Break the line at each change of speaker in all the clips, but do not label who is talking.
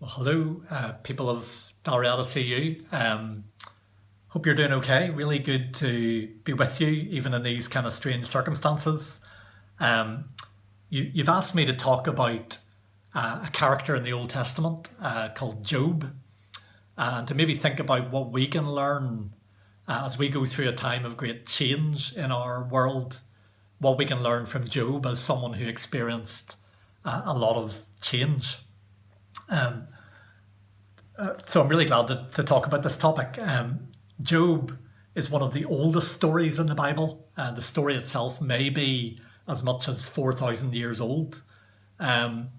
Well, hello, people of Dalriada CU. Hope you're doing okay. Really good to be with you, even in these kind of strange circumstances. You've asked me to talk about a character in the Old Testament called Job, and to maybe think about what we can learn as we go through a time of great change in our world, what we can learn from Job as someone who experienced a lot of change. So I'm really glad to talk about this topic. Job is one of the oldest stories in the Bible. The story itself may be as much as 4,000 years old. And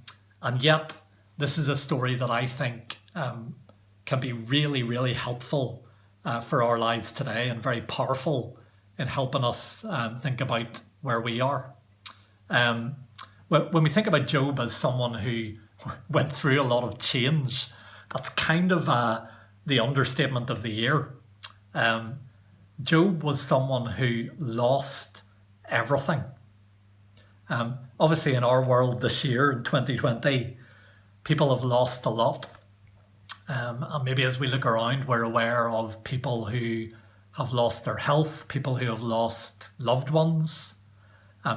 yet, this is a story that I think can be really, really helpful for our lives today and very powerful in helping us think about where we are. When we think about Job as someone who went through a lot of change, that's kind of the understatement of the year. Job was someone who lost everything. Obviously, in our world this year, in 2020, people have lost a lot. And maybe as we look around, we're aware of people who have lost their health, people who have lost loved ones,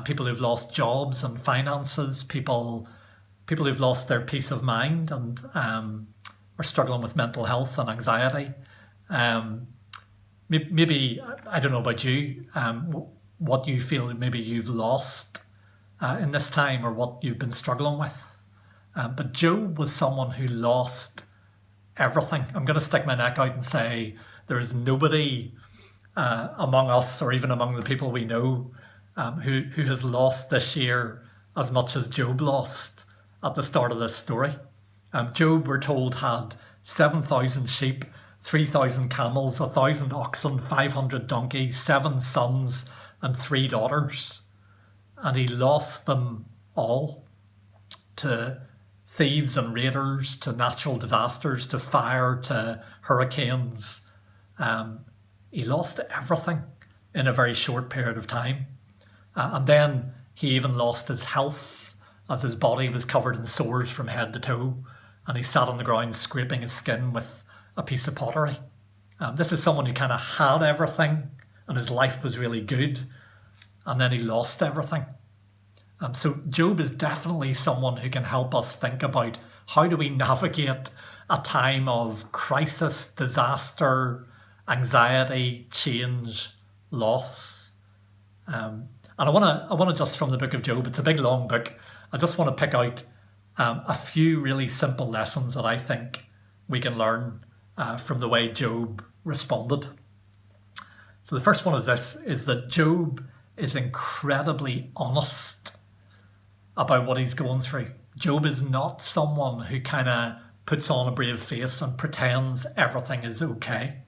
people who've lost jobs and finances, people who've lost their peace of mind and are struggling with mental health and anxiety. Maybe, I don't know about you, what you feel maybe you've lost in this time or what you've been struggling with. But Job was someone who lost everything. I'm going to stick my neck out and say there is nobody among us or even among the people we know who has lost this year as much as Job lost at the start of this story. Job, we're told, had 7,000 sheep, 3,000 camels, 1,000 oxen, 500 donkeys, 7 sons and 3 daughters. And he lost them all to thieves and raiders, to natural disasters, to fire, to hurricanes. He lost everything in a very short period of time. And then he even lost his health, as his body was covered in sores from head to toe, and he sat on the ground scraping his skin with a piece of pottery. This is someone who kind of had everything, and his life was really good, and then he lost everything. So Job is definitely someone who can help us think about how do we navigate a time of crisis, disaster, anxiety, change, loss. And I want to just from the book of Job, it's a big long book, I just want to pick out a few really simple lessons that I think we can learn from the way Job responded. So the first one is this, is that Job is incredibly honest about what he's going through. Job is not someone who kind of puts on a brave face and pretends everything is okay.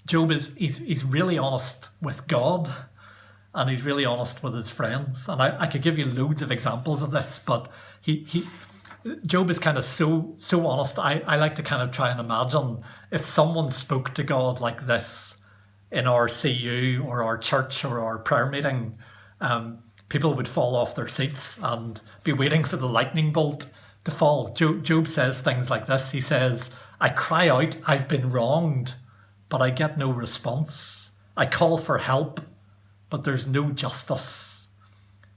Job he's really honest with God, and he's really honest with his friends. And I could give you loads of examples of this, but Job is kind of so honest. I like to kind of try and imagine if someone spoke to God like this in our CU or our church or our prayer meeting, people would fall off their seats and be waiting for the lightning bolt to fall. Job says things like this. He says, I cry out, I've been wronged, but I get no response. I call for help, but there's no justice.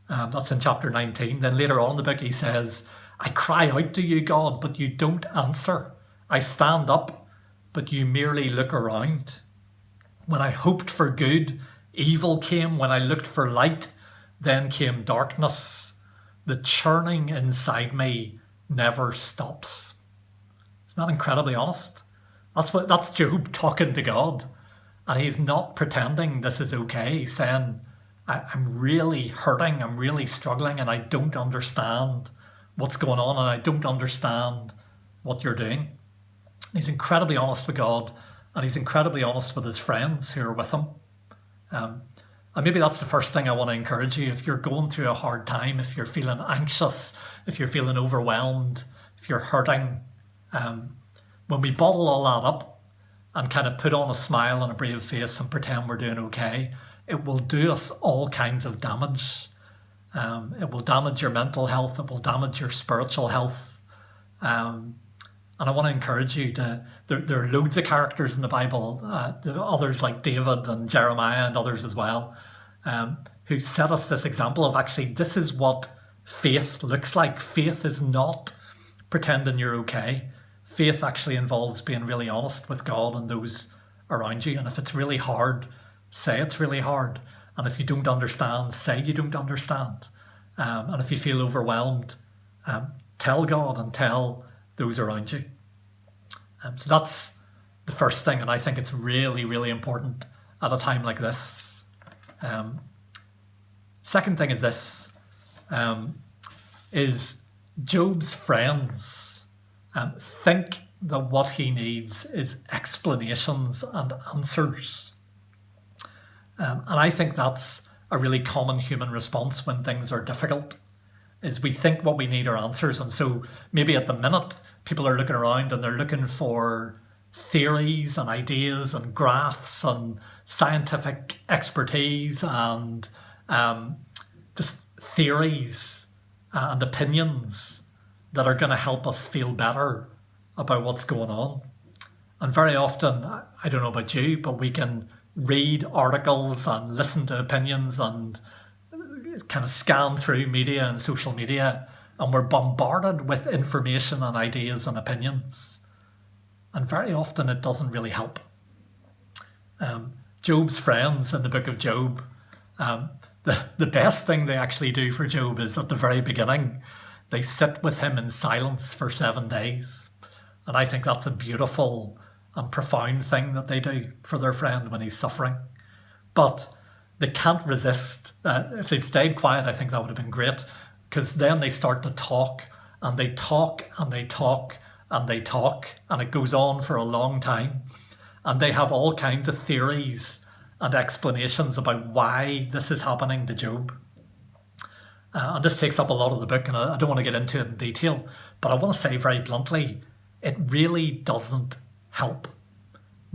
That's in chapter 19. Then later on in the book he says, I cry out to you, God, but you don't answer. I stand up, but you merely look around. When I hoped for good, evil came. When I looked for light, then came darkness. The churning inside me never stops. Isn't that incredibly honest? That's Job talking to God. And he's not pretending this is okay. He's saying, I'm really hurting, I'm really struggling, and I don't understand what's going on, and I don't understand what you're doing. He's incredibly honest with God, and he's incredibly honest with his friends who are with him. And maybe that's the first thing I want to encourage you. If you're going through a hard time, if you're feeling anxious, if you're feeling overwhelmed, if you're hurting, when we bottle all that up and kind of put on a smile and a brave face and pretend we're doing okay, it will do us all kinds of damage. It will damage your mental health, it will damage your spiritual health, And I want to encourage you there are loads of characters in the Bible, others like David and Jeremiah and others as well, who set us this example of actually this is what faith looks like. Faith is not pretending you're okay. Faith actually involves being really honest with God and those around you. And if it's really hard, say it's really hard. And if you don't understand, say you don't understand. And if you feel overwhelmed, tell God and tell those around you. So that's the first thing, and I think it's really, really important at a time like this. Second thing is this, is Job's friends think that what he needs is explanations and answers. And I think that's a really common human response when things are difficult, is we think what we need are answers. And so maybe at the minute, people are looking around and they're looking for theories and ideas and graphs and scientific expertise and just theories and opinions that are going to help us feel better about what's going on. And very often, I don't know about you, but we can read articles and listen to opinions and kind of scan through media and social media, and we're bombarded with information and ideas and opinions. And very often it doesn't really help. Job's friends in the book of Job, the best thing they actually do for Job is at the very beginning, they sit with him in silence for 7 days. And I think that's a beautiful and profound thing that they do for their friend when he's suffering. But they can't resist. If they'd stayed quiet, I think that would have been great, because then they start to talk, and they talk, and they talk, and they talk, and it goes on for a long time. And they have all kinds of theories and explanations about why this is happening to Job. And this takes up a lot of the book, and I don't want to get into it in detail, but I want to say very bluntly, it really doesn't help.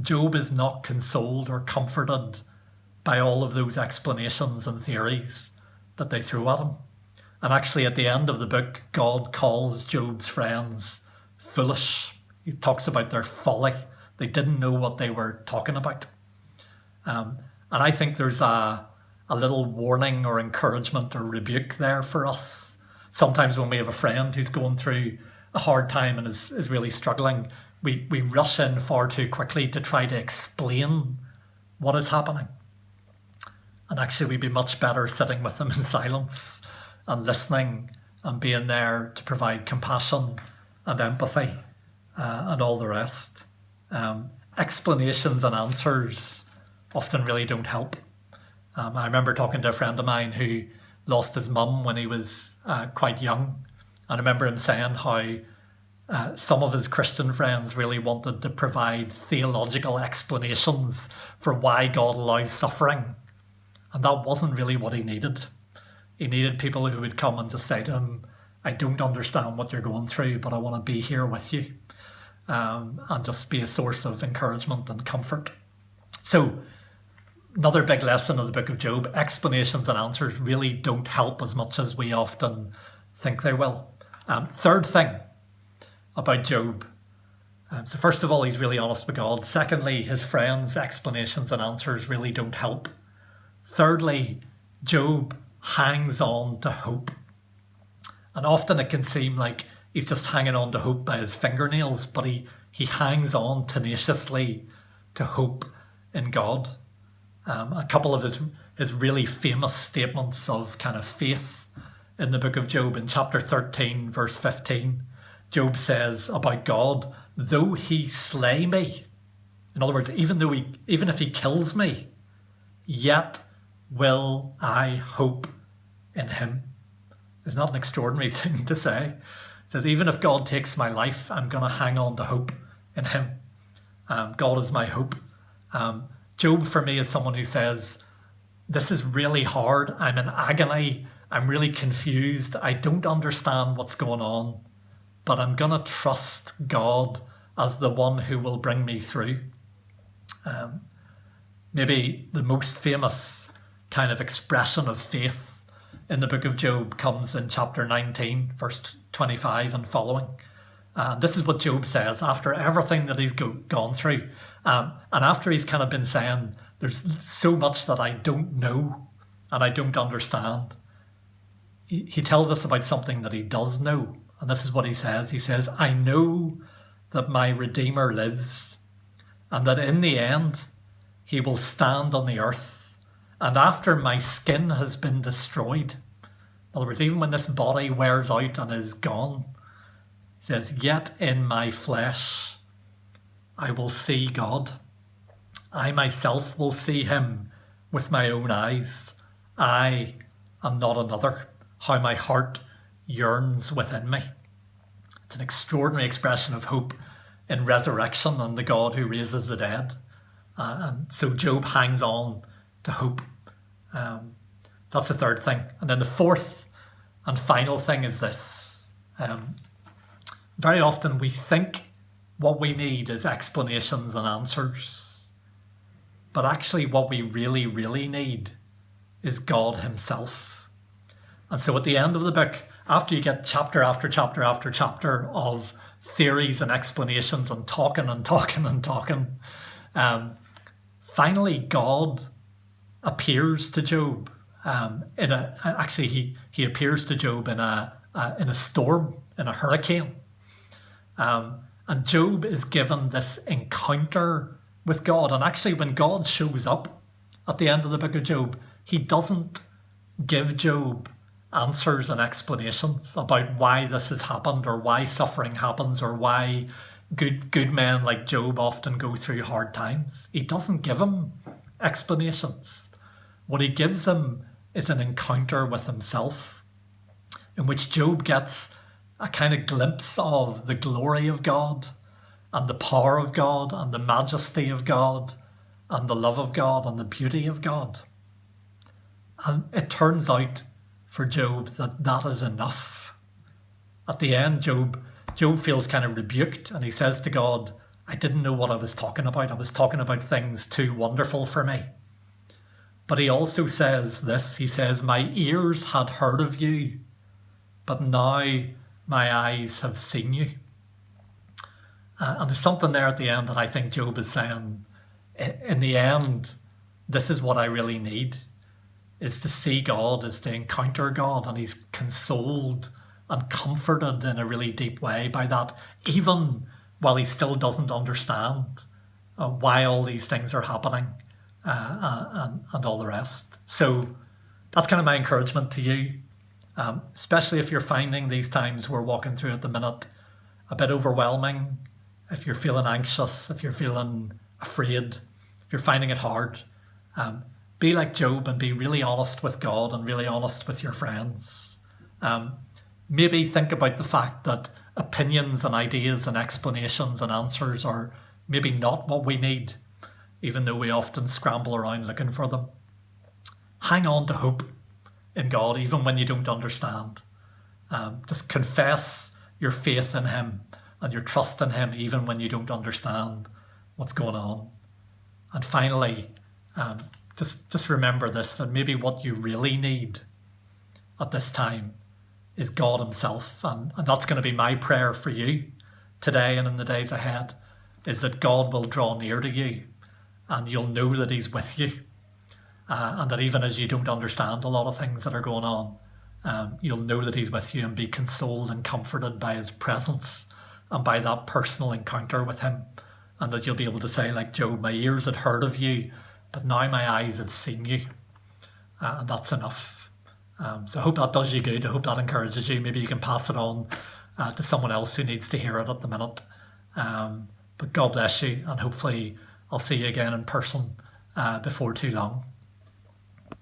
Job is not consoled or comforted by all of those explanations and theories that they threw at him. And actually at the end of the book, God calls Job's friends foolish. He talks about their folly. They didn't know what they were talking about. And I think there's a little warning or encouragement or rebuke there for us. Sometimes when we have a friend who's going through a hard time and is really struggling, we rush in far too quickly to try to explain what is happening. And actually we'd be much better sitting with them in silence and listening and being there to provide compassion and empathy and all the rest. Explanations and answers often really don't help. I remember talking to a friend of mine who lost his mum when he was quite young. And I remember him saying how some of his Christian friends really wanted to provide theological explanations for why God allows suffering. And that wasn't really what he needed. He needed people who would come and just say to him, I don't understand what you're going through, but I want to be here with you. And just be a source of encouragement and comfort. So, another big lesson of the book of Job, explanations and answers really don't help as much as we often think they will. Third thing about Job. So first of all, he's really honest with God. Secondly, his friends' explanations and answers really don't help. Thirdly, Job hangs on to hope. And often it can seem like he's just hanging on to hope by his fingernails, but he hangs on tenaciously to hope in God. A couple of his really famous statements of kind of faith in the book of Job, in chapter 13, verse 15, Job says about God, though he slay me, in other words, even if he kills me, yet will I hope in him. Isn't that an extraordinary thing to say? It says, even if God takes my life, I'm going to hang on to hope in him. God is my hope. Job, for me, is someone who says, this is really hard. I'm in agony. I'm really confused. I don't understand what's going on, but I'm going to trust God as the one who will bring me through. Maybe the most famous kind of expression of faith in the book of Job comes in chapter 19, verse 25 and following. This is what Job says after everything that he's gone through. And after he's kind of been saying, there's so much that I don't know and I don't understand. He tells us about something that he does know. And this is what he says. He says, I know that my Redeemer lives, and that in the end he will stand on the earth. And after my skin has been destroyed, in other words, even when this body wears out and is gone, he says, yet in my flesh I will see God. I myself will see him with my own eyes. I and not another. How my heart yearns within me. It's an extraordinary expression of hope in resurrection and the God who raises the dead. And so Job hangs on to hope. That's the third thing. And then the fourth and final thing is this. Very often we think what we need is explanations and answers. But actually what we really, really need is God himself. And so at the end of the book, after you get chapter after chapter after chapter of theories and explanations and talking, finally God appears to Job. He appears to Job in a storm, in a hurricane. And Job is given this encounter with God. And actually when God shows up at the end of the book of Job, he doesn't give Job answers and explanations about why this has happened or why suffering happens or why good men like Job often go through hard times. He doesn't give him explanations. What he gives him is an encounter with himself, in which Job gets a kind of glimpse of the glory of God and the power of God and the majesty of God and the love of God and the beauty of God. And it turns out for Job that is enough. At the end, Job feels kind of rebuked, and he says to God, I didn't know what I was talking about. I was talking about things too wonderful for me. But he also says this, he says, my ears had heard of you, but now my eyes have seen you. And there's something there at the end that I think Job is saying, in the end, this is what I really need, is to see God, is to encounter God, and he's consoled and comforted in a really deep way by that, even while he still doesn't understand why all these things are happening and all the rest. So that's kind of my encouragement to you, especially if you're finding these times we're walking through at the minute a bit overwhelming, if you're feeling anxious, if you're feeling afraid, if you're finding it hard. Be like Job and be really honest with God and really honest with your friends. Maybe think about the fact that opinions and ideas and explanations and answers are maybe not what we need, even though we often scramble around looking for them. Hang on to hope in God, even when you don't understand. Just confess your faith in him and your trust in him, even when you don't understand what's going on. And finally, just remember this, that maybe what you really need at this time is God himself. And that's going to be my prayer for you today and in the days ahead, is that God will draw near to you and you'll know that he's with you. And that even as you don't understand a lot of things that are going on, you'll know that he's with you and be consoled and comforted by his presence and by that personal encounter with him. And that you'll be able to say, like Job, my ears had heard of you, but now my eyes have seen you. And that's enough. So I hope that does you good. I hope that encourages you. Maybe you can pass it on to someone else who needs to hear it at the minute. But God bless you, and hopefully I'll see you again in person before too long.